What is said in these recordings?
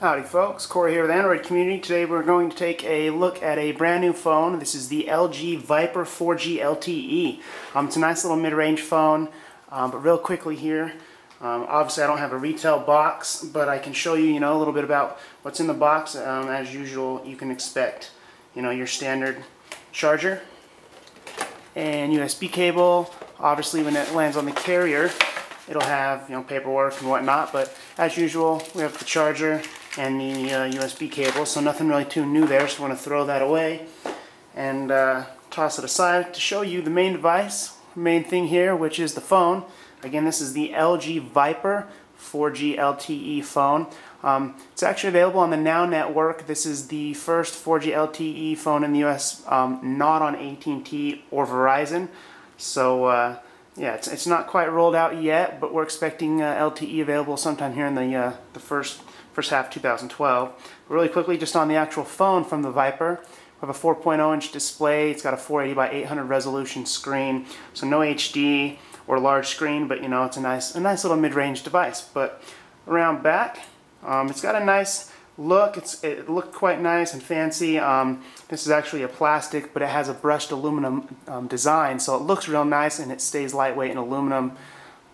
Howdy folks, Corey here with Android Community. Today we're going to take a look at a brand new phone. This is the LG Viper 4G LTE. It's a nice little mid-range phone, but real quickly here, obviously I don't have a retail box, but I can show you, a little bit about what's in the box. As usual, you can expect, your standard charger and USB cable. Obviously when it lands on the carrier, it'll have, paperwork and whatnot, but as usual, we have the charger and the USB cable, so nothing really too new there, so we're going to throw that away and toss it aside to show you the main device, main thing here, which is the phone. Again, this is the LG Viper 4G LTE phone. It's actually available on the Now network. This is the first 4G LTE phone in the US not on AT&T or Verizon, so yeah, it's not quite rolled out yet, but we're expecting LTE available sometime here in the first half of 2012. Really quickly, just on the actual phone from the Viper, we have a 4.0-inch display. It's got a 480 by 800 resolution screen, so no HD or large screen, but it's a nice little mid-range device. But around back, it's got a nice look. It looked quite nice and fancy. This is actually a plastic, but it has a brushed aluminum design, so it looks real nice and it stays lightweight in aluminum.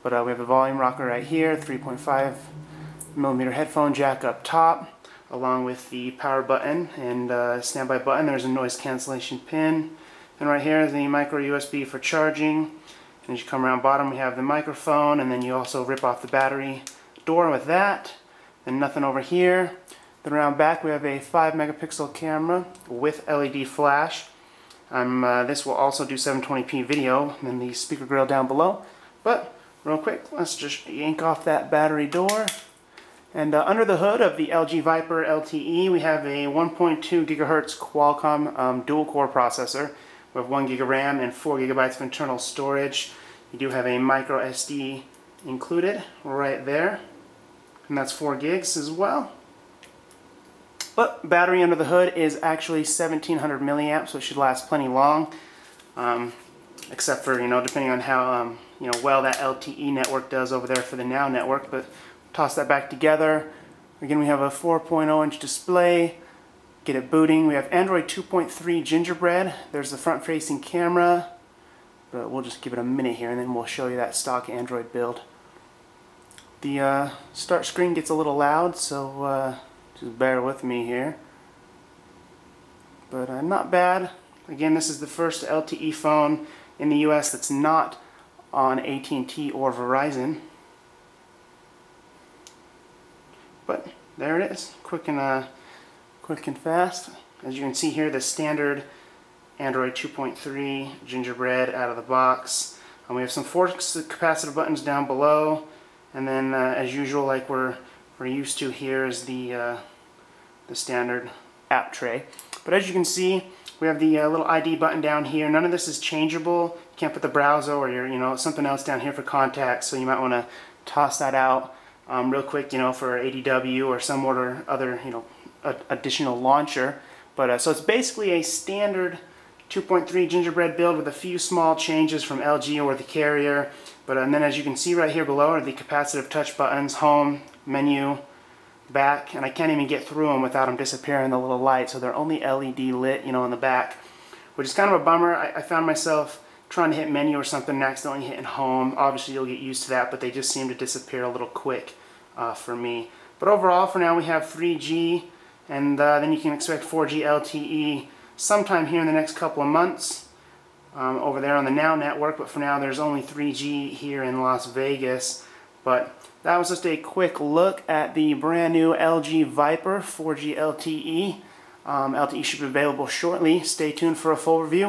But we have a volume rocker right here, 3.5mm headphone jack up top, along with the power button and standby button. There's a noise cancellation pin, and right here is the micro USB for charging. And as you come around bottom, we have the microphone, and then you also rip off the battery door with that. Then nothing over here. Then around back we have a 5-megapixel camera with LED flash. This will also do 720p video, and then the speaker grill down below. But real quick, let's just yank off that battery door. And under the hood of the LG Viper LTE, we have a 1.2 gigahertz Qualcomm dual-core processor with 1 gig of RAM and 4 gigabytes of internal storage. You do have a micro SD included right there, and that's 4 gigs as well. But battery under the hood is actually 1700 milliamps, so it should last plenty long, except for depending on how well that LTE network does over there for the Now network. But toss that back together. Again, we have a 4.0-inch display. Get it booting. We have Android 2.3 Gingerbread. There's the front-facing camera, but we'll just give it a minute here, and then we'll show you that stock Android build. The start screen gets a little loud, so just bear with me here. But not bad. Again, this is the first LTE phone in the US that's not on AT&T or Verizon. But there it is, quick and fast. As you can see here, the standard Android 2.3 Gingerbread out of the box. We have some force capacitor buttons down below, and then as usual, like we're used to here, is the standard app tray. But as you can see, we have the little ID button down here. None of this is changeable. You can't put the browser or your something else down here for contacts, so you might want to toss that out real quick, for ADW or some other additional launcher. But so it's basically a standard 2.3 Gingerbread build with a few small changes from LG or the carrier. But and then as you can see right here below are the capacitive touch buttons: home, menu, back, and I can't even get through them without them disappearing the little light, so they're only LED lit, in the back, which is kind of a bummer. I found myself trying to hit menu or something and accidentally hitting home. Obviously you'll get used to that, but they just seem to disappear a little quick for me. But overall, for now, we have 3G, and then you can expect 4G LTE sometime here in the next couple of months over there on the Now network. But for now, there's only 3G here in Las Vegas. But that was just a quick look at the brand new LG Viper 4G LTE. LTE should be available shortly. Stay tuned for a full review.